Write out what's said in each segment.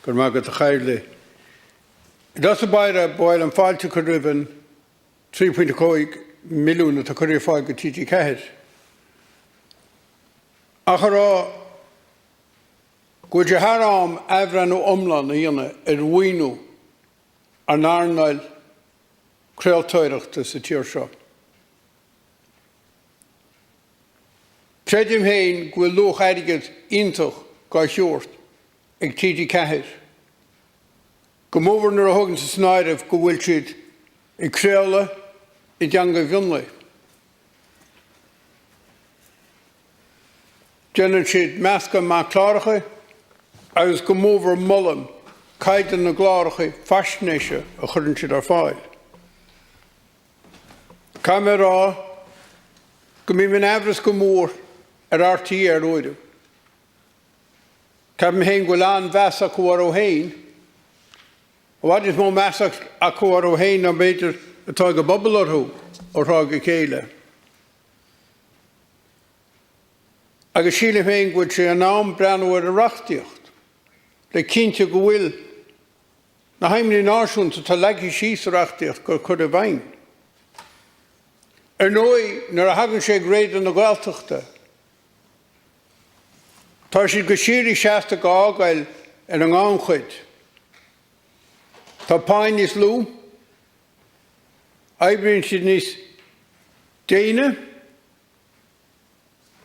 gur magad a chairle. Das a boil an fáilte go riban 3.5 milliún a chuir fáil go TG ceithir. Ach rá go de harám ehran ó omlan a dhéanana roiinú an airnáil creaaltóireachta sa tír seo. Treidim héin go bhfuil luach airgid iontach gá seoirt ag TG ceithir. Go mór nuair a thugann sa snáidemh go bhfuil siad ag creaala I deanga bhionlaí. Déanann siad measca má chláiricha agus go mór mollam caighdean na gláiricha faisnéise a chuireann siad ar fáil. Caime rá go mí min eabhras go mór ar RTí ar óireamh. Caim héin go lean bheasa go ó héin, bhaid is mó measa a go ó héin na beidir atá go bobbal orthú ó rá go chéile. Agus síle féin go sé an nám breanúir a reachtaíocht, le cinnte go bhfuil na haimní náisiúnta tá leigi síos a reachtaíocht gur chud a bhain. Ar nói nuair a hagann sé gréad na Gaeltachta, tá siad go síorí seasta go ágail ar an ngánchuid. Tá páin níos lú, Aibríonn siad níos déine,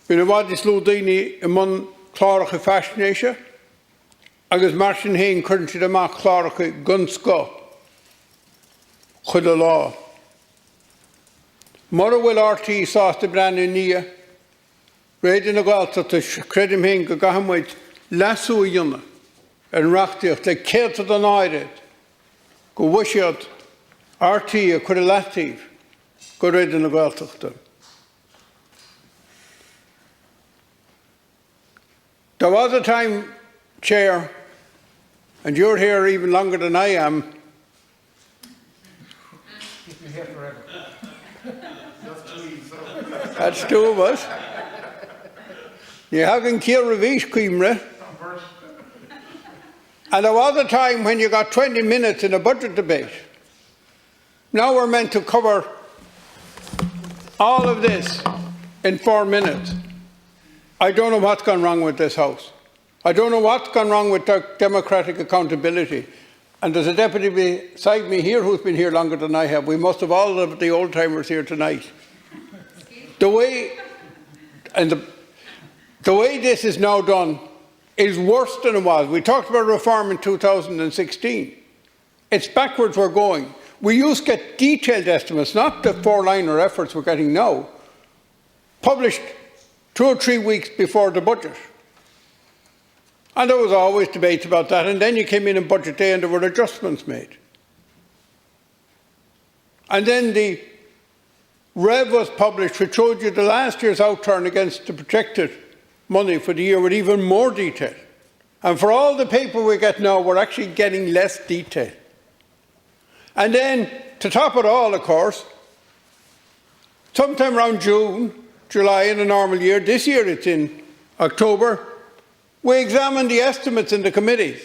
bhíonn bhfad is lú daoine I mbun chláiricha faisnéise, agus mar sin héin chuireann siad amach chláiricha gunsco chud a lá. Mar a bhfuil RTí sásta breanú nia, réidir na Gaeltachta credim héin go gahamid leasú a dhéanamh ar an reachtaíocht le céalta don áiread go bhuisead RTí a chuir a leathtaobh go réidir na Gaeltachta. There was a time, Chair, and you're here even longer than I am. Keep me here forever. That's two of us. You haven't killed Ravish Cuimre. And there was a time when you got 20 minutes in a budget debate. Now we're meant to cover all of this in 4 minutes. I don't know what's gone wrong with this House. I don't know what's gone wrong with democratic accountability. And there's a deputy beside me here who's been here longer than I have. We must have all of the old-timers here tonight. The way this is now done is worse than it was. We talked about reform in 2016. It's backwards we're going. We used to get detailed estimates, not the four-liner efforts we're getting now, published 2 or 3 weeks before the budget. And there was always debates about that, and then you came in on budget day and there were adjustments made. And then the Rev was published, which showed you the last year's outturn against the projected money for the year with even more detail. And for all the paper we get now, we're actually getting less detail. And then, to top it all, of course, sometime around June, July in a normal year, this year it's in October, we examine the estimates in the committees.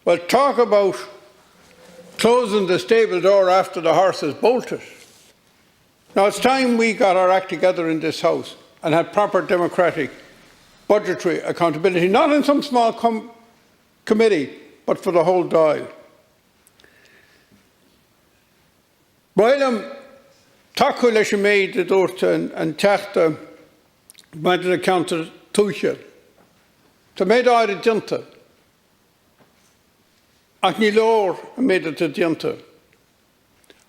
Well, talk about closing the stable door after the horse has bolted. Now it's time we got our act together in this House and had proper democratic budgetary accountability, not in some small committee, but for the whole Dáil. Bailam tacu leis méid a dúirt an teachta maidir a counter túise. Tá méid áir a dianta. Ach ní leor a méid a dianta.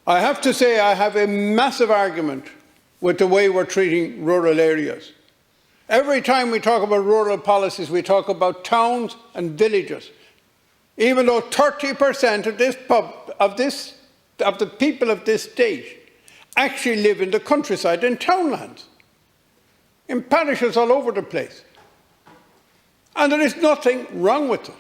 I have to say I have a massive argument with the way we're treating rural areas. Every time we talk about rural policies, we talk about towns and villages. Even though 30% of the people of this state actually live in the countryside and townlands, in parishes all over the place. And there is nothing wrong with it.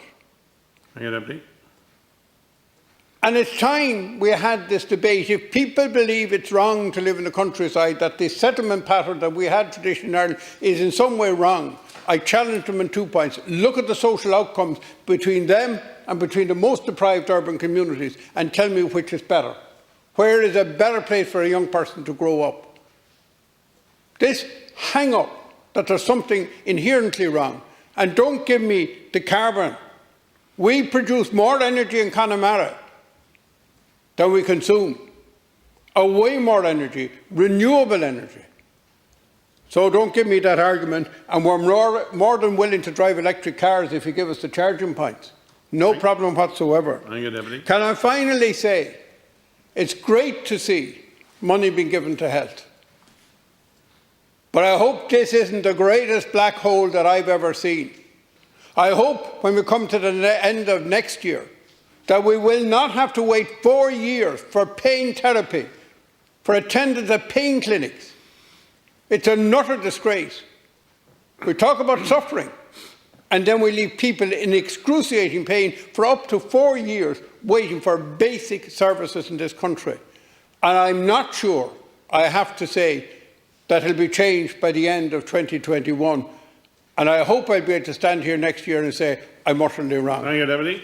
And it's time we had this debate. If people believe it's wrong to live in the countryside, that the settlement pattern that we had traditionally in Ireland is in some way wrong, I challenge them on 2 points. Look at the social outcomes between them and between the most deprived urban communities and tell me which is better. Where is a better place for a young person to grow up? This hang-up that there's something inherently wrong. And don't give me the carbon. We produce more energy in Connemara than we consume. Way more energy, renewable energy. So don't give me that argument, and we're more than willing to drive electric cars if you give us the charging points. No problem whatsoever. Thank you, Deputy. Can I finally say, it's great to see money being given to health. But I hope this isn't the greatest black hole that I've ever seen. I hope when we come to the end of next year that we will not have to wait 4 years for pain therapy, for attendance at pain clinics. It's an utter disgrace. We talk about suffering, and then we leave people in excruciating pain for up to 4 years waiting for basic services in this country. And I'm not sure, I have to say, that will be changed by the end of 2021. And I hope I'll be able to stand here next year and say I'm utterly wrong. Thank you, Deputy.